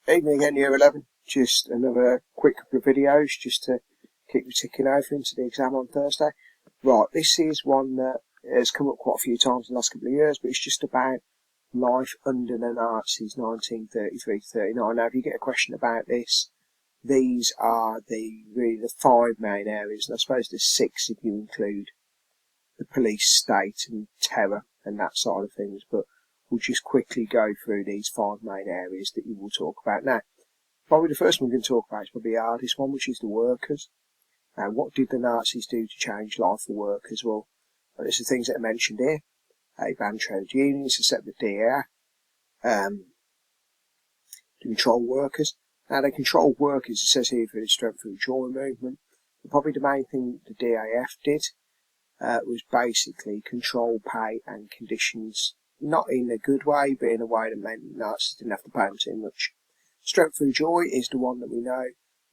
Evening again, Year 11. Just another quick couple of videos just to keep you ticking over into the exam on Thursday. Right, this is one that has come up quite a few times in the last couple of years, but it's just about life under the Nazis, 1933 to 39. Now, if you get a question about this, these are really the five main areas, and I suppose there's six if you include the police state and terror and that side of things, but we'll just quickly go through these five main areas that you will talk about. Now, probably the first one we're going to talk about is probably the hardest one, which is the workers. Now, what did the Nazis do to change life for workers? Well, there's the things that are mentioned here. They banned trade unions, they set the DA, to control workers. Now, they controlled workers, it says here, through the Strength Through Joy movement. But probably the main thing the DAF did was basically control pay and conditions, not in a good way, but in a way that meant Nazis didn't have to pay them too much. Strength Through Joy is the one that we know,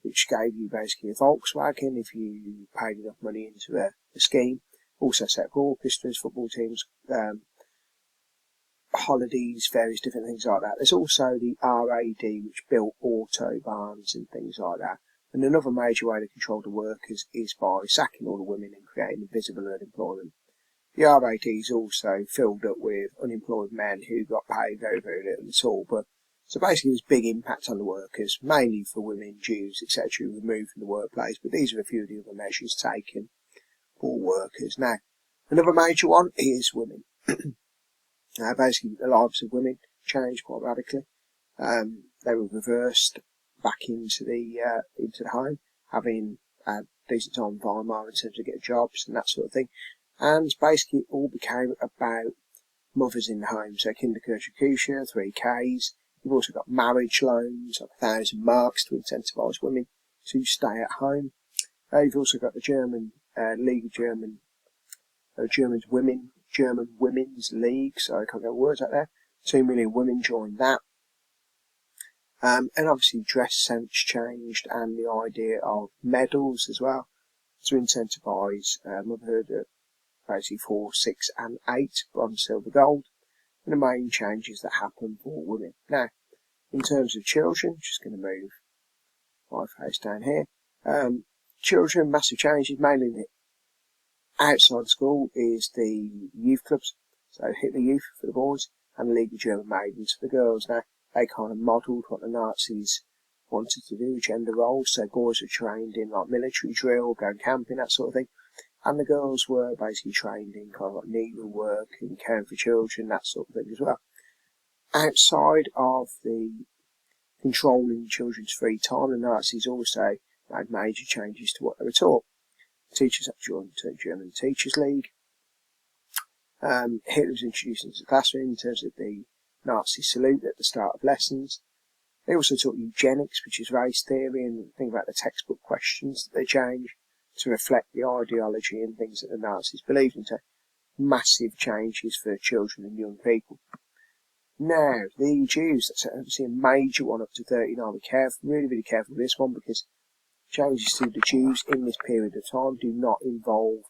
which gave you basically a Volkswagen if you paid enough money into a scheme. Also set up orchestras, football teams, holidays, various different things like that. There's also the RAD, which built autobahns and things like that. And another major way to control the workers is by sacking all the women and creating invisible unemployment. The RAD is also filled up with unemployed men who got paid very, very little at all. But so basically there's big impact on the workers, mainly for women, Jews, etc., removed from the workplace. But these are a few of the other measures taken for workers. Now, another major one is women. Now, basically the lives of women changed quite radically. They were reversed back into the home, having a decent time in Weimar in terms of getting jobs and that sort of thing. And basically it all became about mothers in the home. So Kinderkirche, 3Ks. You've also got marriage loans, like 1,000 marks to incentivise women to stay at home. You've also got the German League of German Women's League, so I can't get words out there. 2 million women joined that. And obviously dress sense changed, and the idea of medals as well to incentivise motherhood at basically 4, 6 and 8, bronze, silver, gold, and the main changes that happen for women. Now, in terms of children, just going to move my face down here. Children, massive changes, mainly outside school is the youth clubs, so Hitler Youth for the boys and the League of German Maidens for the girls. Now, they kind of modelled what the Nazis wanted to do, gender roles, so boys were trained in like military drill, going camping, that sort of thing, and the girls were basically trained in kind of like needlework and caring for children, that sort of thing as well. Outside of the controlling children's free time, the Nazis also made major changes to what they were taught. Teachers had joined the German Teachers League. Hitler was introduced into the classroom in terms of the Nazi salute at the start of lessons. They also taught eugenics, which is race theory, and think about the textbook questions that they changed to reflect the ideology and things that the Nazis believed in. So massive changes for children and young people. Now, the Jews, that's obviously a major one up to 39. Be careful, really careful with this one, because changes to the Jews in this period of time do not involve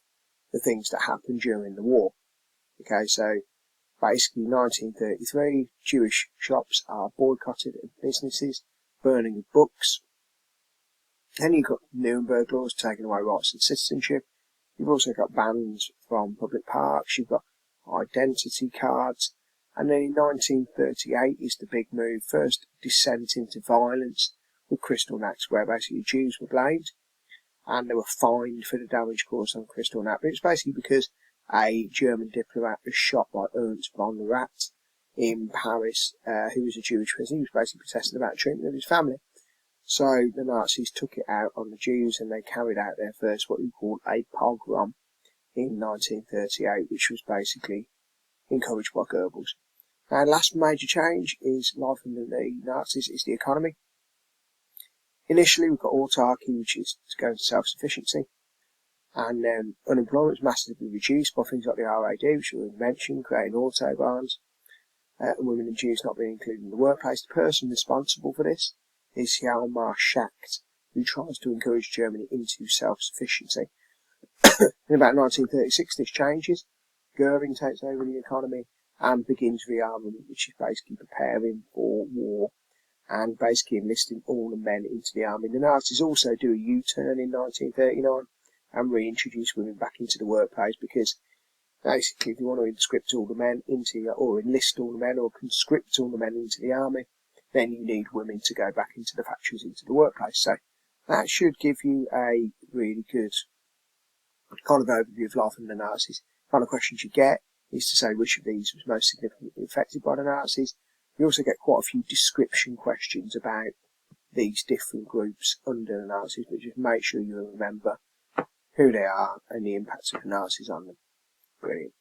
the things that happened during the war. Okay, so basically 1933, Jewish shops are boycotted and businesses, burning of books. Then you've got Nuremberg laws taking away rights and citizenship. You've also got bans from public parks. You've got identity cards. And then in 1938 is the big move. First, descent into violence with Kristallnacht, where basically Jews were blamed and they were fined for the damage caused on Kristallnacht. But it's basically because a German diplomat was shot by Ernst von Rath in Paris, who was a Jewish prisoner. He was basically protesting about the treatment of his family. So the Nazis took it out on the Jews, and they carried out their first, what we call a pogrom, in 1938, which was basically encouraged by Goebbels. Now, the last major change is life under the Nazis is the economy. Initially, we've got autarky, which is to go into self-sufficiency, and then unemployment was massively reduced by things like the RAD, which we mentioned, creating autobahns, and women and Jews not being included in the workplace. The person responsible for this is Hjalmar Schacht, who tries to encourage Germany into self-sufficiency. In about 1936, this changes. Goering takes over the economy and begins rearmament, which is basically preparing for war. and basically enlisting all the men into the army. The Nazis also do a U-turn in 1939 and reintroduce women back into the workplace, because basically if you want to conscript all the men into, or enlist all the men, or conscript all the men into the army, then you need women to go back into the factories, into the workplace. So that should give you a really good kind of overview of life in the Nazis. Kind of questions you get is to say which of these was most significantly affected by the Nazis. You also get quite a few description questions about these different groups under the Nazis, but just make sure you remember who they are and the impacts of the Nazis on them. Brilliant.